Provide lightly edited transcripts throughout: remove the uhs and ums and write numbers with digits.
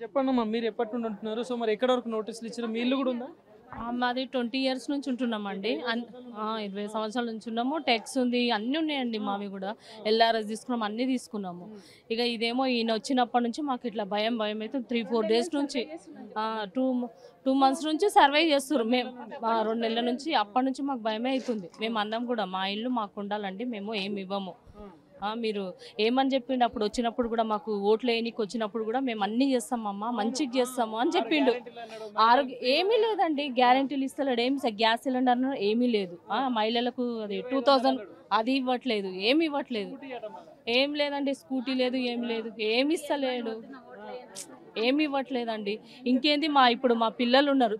చెప్పండమ్మా, మీరు ఎప్పటి నుండి ఉంటున్నారు? సో మరి ఎక్కడ వరకు నోటీసులు ఇచ్చారు? మీ ఇల్లు కూడా ఉందా? మాది 20 ఇయర్స్ నుంచి ఉంటున్నామండి. 20 సంవత్సరాల నుంచి ఉన్నాము. టెక్స్ ఉంది, అన్నీ ఉన్నాయండి మావి కూడా. ఎల్ఆర్ఎస్ తీసుకున్నాము, అన్నీ తీసుకున్నాము. ఇక ఇదేమో ఈయన వచ్చినప్పటి నుంచి మాకు ఇట్లా భయం భయం అయితే 3-4 డేస్ నుంచి 2 మంత్స్ నుంచి సర్వే చేస్తారు. మేము 2 నెలల నుంచి అప్పటి నుంచి మాకు భయమే అవుతుంది. మేము అన్నాం కూడా మా ఇల్లు మాకు ఉండాలండి, మేము ఏమి ఇవ్వము. మీరు ఏమని చెప్పిండు అప్పుడు వచ్చినప్పుడు కూడా, మాకు ఓట్లు వేయనికి వచ్చినప్పుడు కూడా మేము అన్నీ చేస్తామమ్మా, మంచిగా చేస్తాము అని చెప్పిండు. ఏమీ లేదండి, గ్యారెంటీలు ఇస్తలేడు. ఏమి గ్యాస్ సిలిండర్ ఏమీ లేదు. మహిళలకు అది 2000 అది ఇవ్వట్లేదు, ఏమి ఇవ్వట్లేదు, ఏం లేదండి. స్కూటీ లేదు, ఏమి లేదు, ఏమి ఇస్తలేడు, ఏమి ఇవ్వట్లేదండి. ఇంకేంది, ఇప్పుడు మా పిల్లలు ఉన్నారు,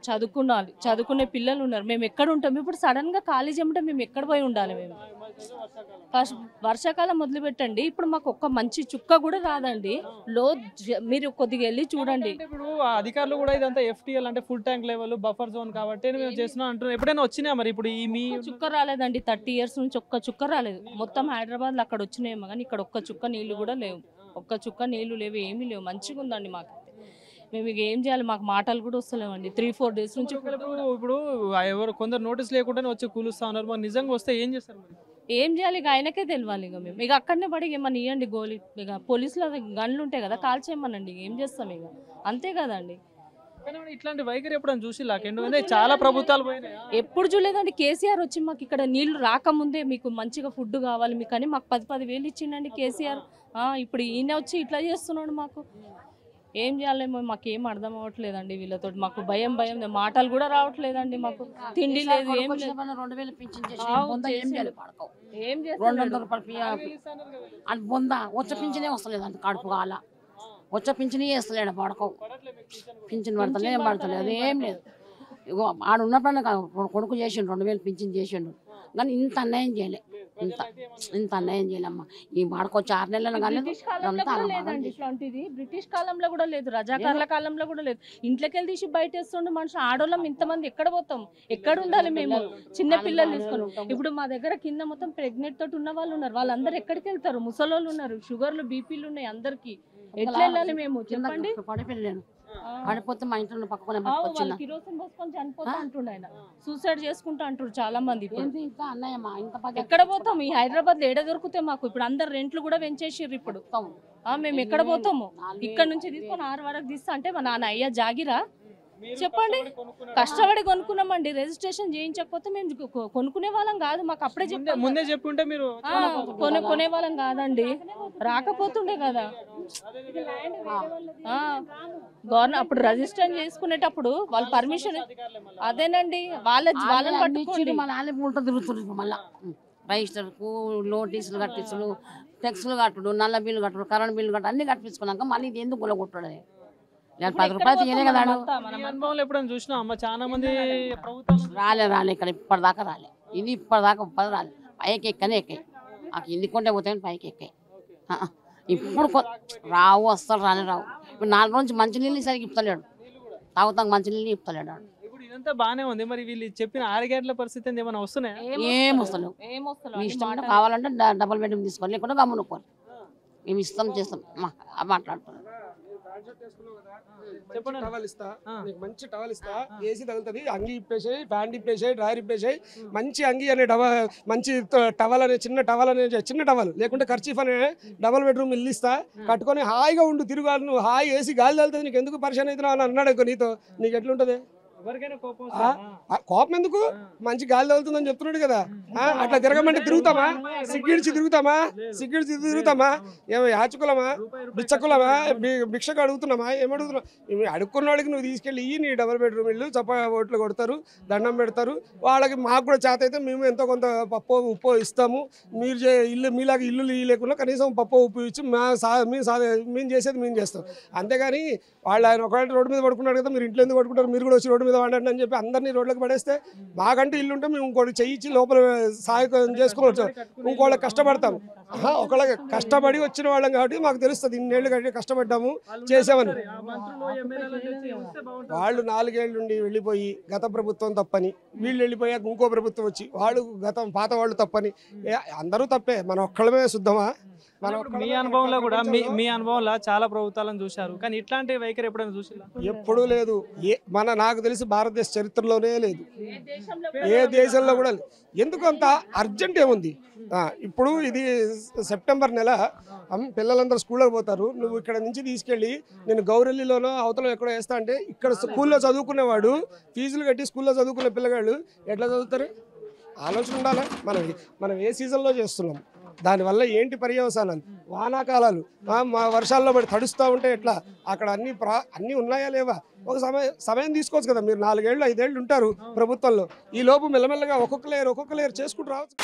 చదువుకునే పిల్లలు ఉన్నారు. మేము ఎక్కడ ఉంటాం ఇప్పుడు? సడన్గా ఖాళీ చేయమంటే మేము ఎక్కడ పోయి ఉండాలి? మేము వర్షాకాలం మొదలుపెట్టండి, ఇప్పుడు మాకు ఒక్క మంచి చుక్క కూడా రాదండి. మీరు కొద్దిగా వెళ్ళి చూడండి. ఇప్పుడు అధికారులు కూడా ఇదంతా FTL అంటే full tank level buffer zone కాబట్టి మేము చేస్తున్నాం అంటున్నారు. ఎప్పుడైనా వచ్చినా మరి ఇప్పుడు ఈ మీ చుక్క రాలేదండి. 30 ఇయర్స్ నుంచి ఒక్క చుక్క రాలేదు. మొత్తం హైదరాబాద్లో అక్కడ వచ్చినాయేమో కానీ ఇక్కడ ఒక్క చుక్క నీళ్లు కూడా లేవు. ఒక్క చుక్క నీళ్లు లేవు, ఏమీ లేవు. మంచిగా ఉందండి మాకు. మేము ఇక ఏం చేయాలి? మాకు మాటలు కూడా వస్తలేమండి. 3-4 డేస్ నుంచి. ఇప్పుడు ఎవరు కొందరు నోటీస్ లేకుండానే వచ్చి కూలుస్తా ఉన్నారు. మరి నిజంగా వస్తే ఏం చేస్తారు? ఏం చేయాలి? ఇక ఆయనకే తెలియాలి. ఇక మేము ఇక అక్కడనే పడి ఏమన్నా ఇవ్వండి గోళీ. ఇక పోలీసుల గన్లు ఉంటాయి కదా, కాల్చేయమనండి. ఏం చేస్తాం ఇక, అంతే కదండి. ఇట్లాంటి వైఖరి ఎప్పుడైనా చూసి చాలా ప్రభుత్వాలు పోయినాయి. ఎప్పుడు చూడలేదండి. కేసీఆర్ వచ్చి మాకు ఇక్కడ నీళ్లు రాకముందే మీకు మంచిగా ఫుడ్ కావాలి మీకు అని మాకు 10-10 వేలు ఇచ్చిండండి కేసీఆర్. ఇప్పుడు ఈయన వచ్చి ఇట్లా చేస్తున్నాడు. మాకు ఏం చేయాలేమో మాకు ఏం అర్థం అవ్వట్లేదండి. వీళ్ళతో మాకు భయం మాటలు కూడా రావట్లేదండి. మాకు తిండి లేదు, ఏం లేదు. 2000 పింఛన్ చేసి ఏం $200 అని బొందా వచ్చే పింఛనే వస్తలేదు అంత కడుపు కాల. వచ్చే పింఛనే వేస్తలేడు పడకవు. పింఛన్ పడతలే, ఏం పడతలేదు, ఏం లేదు. ఇగో ఆడు ఉన్నప్పుడు కొడుకు చేసిండు, 2000 పింఛన్ చేసిండు. కానీ ఇంత అన్యాయం చేయలే, ఇంత అన్యాయం చేయలేమ్మా. ఈ వాడకొచ్చి 6 నెలలు కానీ ఇట్లాంటిది బ్రిటిష్ కాలంలో కూడా లేదు, రజాకార్ల కాలంలో కూడా లేదు. ఇంట్లోకి వెళ్ళి తీసి బయట వేస్తుండే మనుషులు. ఆడోళ్ళం ఇంతమంది ఎక్కడ పోతాం? ఎక్కడ ఉండాలి మేము? చిన్న పిల్లలు తీసుకొని. ఇప్పుడు మా దగ్గర కింద మొత్తం ప్రెగ్నెంట్ తోటి ఉన్న వాళ్ళు ఉన్నారు. వాళ్ళందరూ ఎక్కడికి వెళ్తారు? ముసలోళ్ళు ఉన్నారు, షుగర్లు బీపీలు ఉన్నాయి అందరికి. ఎట్లా వెళ్ళాలి మేము? చెప్పండి. పడిపోయాను, పడిపోతే మా ఇంట్లో పక్కనే కిరోసిన్ పోసుకొని చనిపోతా అంటుండే ఆయన. సూసైడ్ చేసుకుంటా అంటారు చాలా మంది. ఎక్కడ పోతాం? ఈ హైదరాబాద్ లో ఏడ దొరికితే మాకు? ఇప్పుడు అందరు రెంట్లు కూడా పెంచేసిర్రు. ఇప్పుడు మేము ఎక్కడ పోతాము? ఇక్కడ నుంచి తీసుకొని 6 వరకు తీస్తా అంటే మా నాన్న అయ్యా జాగిరా? చెప్పండి. కష్టపడి కొనుక్కున్నామండి. రిజిస్ట్రేషన్ చేయించకపోతే మేము కొనుక్కునే వాళ్ళం కాదు. మాకు అప్పుడే ముందే చెప్పుంటే మీరు కొనే వాళ్ళం కాదండి. రాకపోతుండే కదా గవర్నమెంట్. అప్పుడు రిజిస్టర్ చేసుకునేటప్పుడు వాళ్ళ పర్మిషన్ అదేనండి. వాళ్ళని పట్టుకోండి. మా నాన్న ఉల్టా తిరుగుతున్నారు. మళ్ళీ రిజిస్టర్కు నోటీసులు కట్టించుడు, టెక్స్లు కట్టుడు, నల్ల బిల్లు కట్టుడు, కరెంట్ బిల్లు కట్టు అన్ని కట్టించుకున్నాక మళ్ళీ ఇది ఎందుకు గుల్లగొట్టడే? 10 రూపాయలు తీయలే కదా. చాలా మంది రాలే ఇక్కడ ఇప్పటిదాకా రాలే. ఇది ఇప్పటిదాకా 10 రాలే. పైకి ఎక్కనే ఎక్కాయి. ఆ కింది కొంటే పోతాయని పైకి ఎక్కాయి. ఇప్పుడు రావు, వస్తారు, రావు. ఇప్పుడు 4 రోజు మంచినీళ్ళు సరిగ్గా ఇప్పుతలేడు. తాగుతాకు మంచినీళ్ళు ఇప్పుతలేడు. ఇదంతా బానే ఉంది. మరి వీళ్ళు చెప్పిన 6 గంటల పరిస్థితి ఏమైనా వస్తున్నాయి? ఏం వస్తలేవు. మీ ఇష్టం కావాలంటే డబుల్ బెడ్రూమ్ తీసుకోవాలి, లేకుంటే గమ్మునుకోవాలి. మేము ఇస్తాం, చేస్తాం మాట్లాడుతున్నాం. టవల్ ఇస్తా, మంచి టవల్ ఇస్తా, ఏసీ తగులుతుంది, అంగి ఇప్పేసాయి, ప్యాంట్ ఇప్పేసాయి, డ్రాయర్ ఇప్పేసాయి, మంచి అంగి అనే మంచి టవల్ అనే చిన్న టవల్ లేకుంటే కర్చీఫ్ అనే డబుల్ బెడ్రూమ్ ఇల్లు ఇస్తా, కట్టుకొని హాయిగా ఉండు, తిరుగాలి, నువ్వు హాయి ఏసీ గాలి తగులుతుంది, నీకు ఎందుకు పరిచయం అవుతున్నావు అని అన్నాడు. నీతో నీకు ఎట్లుంటది? కోపం ఎందుకు? మంచి గాలి తగులుతుందని చెప్తున్నాడు కదా. అట్లా తిరగమంటే తిరుగుతామా? సిగ్గిడిచి తిరుగుతామా? ఏమో యాచకులమా, బిచ్చకులమా, భిక్షకు అడుగుతున్నామా? ఏమడుగుతున్నావు? అడుక్కున్నవాడికి నువ్వు తీసుకెళ్ళి నీ డబుల్ బెడ్రూమ్ ఇల్లు ఓట్లు కొడతారు, దండం పెడతారు. వాళ్ళకి మాకు కూడా చేత అయితే మేము ఎంతో కొంత పప్పు ఉప్పు ఇస్తాము. మీరు ఇల్లు మీలాగా ఇల్లు లేకుండా కనీసం పప్పు ఉప్పు ఇచ్చి మేము చేసేది మేము చేస్తాం. అంతేగాని వాళ్ళు ఆయన ఒకవేళ రోడ్డు మీద పడుకున్నాడు కదా, మీరు ఇంట్లో ఎందుకు పడుకుంటారు, మీరు కూడా వచ్చి రోడ్డు మీద వాడండి అని చెప్పి అందరినీ రోడ్లకు పడేస్తే, మాకంటే ఇల్లు ఉంటే మేము ఇంకోటి చెయ్యించి లోపల సహాయం చేసుకోవచ్చు. ఇంకోళ్ళకి కష్టపడతాం. ఒకళ్ళకి కష్టపడి వచ్చిన వాళ్ళం కాబట్టి మాకు తెలుస్తుంది ఇన్నేళ్ళు కష్టపడ్డాము, చేసామని. వాళ్ళు 4 ఏళ్ళ నుండి వెళ్ళిపోయి గత ప్రభుత్వం తప్పని, వీళ్ళు వెళ్ళిపోయాక ఇంకో ప్రభుత్వం వచ్చి వాళ్ళు పాత వాళ్ళు తప్పని. అందరూ తప్పే, మనం ఒక్కళ్ళమే శుద్ధమా? మనం మీ అనుభవంలో కూడా మీ అనుభవంలో చాలా ప్రభుత్వాలను చూశారు, కానీ ఇట్లాంటి వైఖరి ఎప్పుడైనా చూసిరా? ఎప్పుడూ లేదు. నాకు తెలిసి భారతదేశ చరిత్రలోనే లేదు, ఏ దేశంలో కూడా లేదు. ఎందుకు అంత అర్జెంట్ ఏముంది? ఇప్పుడు ఇది సెప్టెంబర్ నెల, పిల్లలందరూ స్కూల్లోకి పోతారు. నువ్వు ఇక్కడ నుంచి తీసుకెళ్ళి నేను గౌరెల్లిలోనో అవతల ఎక్కడో వేస్తా అంటే ఇక్కడ స్కూల్లో చదువుకునేవాడు ఫీజులు కట్టి స్కూల్లో చదువుకునే పిల్లగాళ్ళు ఎట్లా చదువుతారు? ఆలోచన ఉండాలి. మనం ఏ సీజన్లో చేస్తున్నాం, దానివల్ల ఏంటి పర్యవసానాలు? వానాకాలాలు మా వర్షాల్లో పడి తడుస్తూ ఉంటే ఎట్లా? అక్కడ అన్నీ ఉన్నాయా లేవా? ఒక సమయం తీసుకోవచ్చు కదా. మీరు 4 ఏళ్ళు 5 ఏళ్ళు ఉంటారు ప్రభుత్వంలో, ఈ లోపు మెల్లమెల్లగా ఒక్కొక్క లేయర్ చేసుకుంటూ రావచ్చు.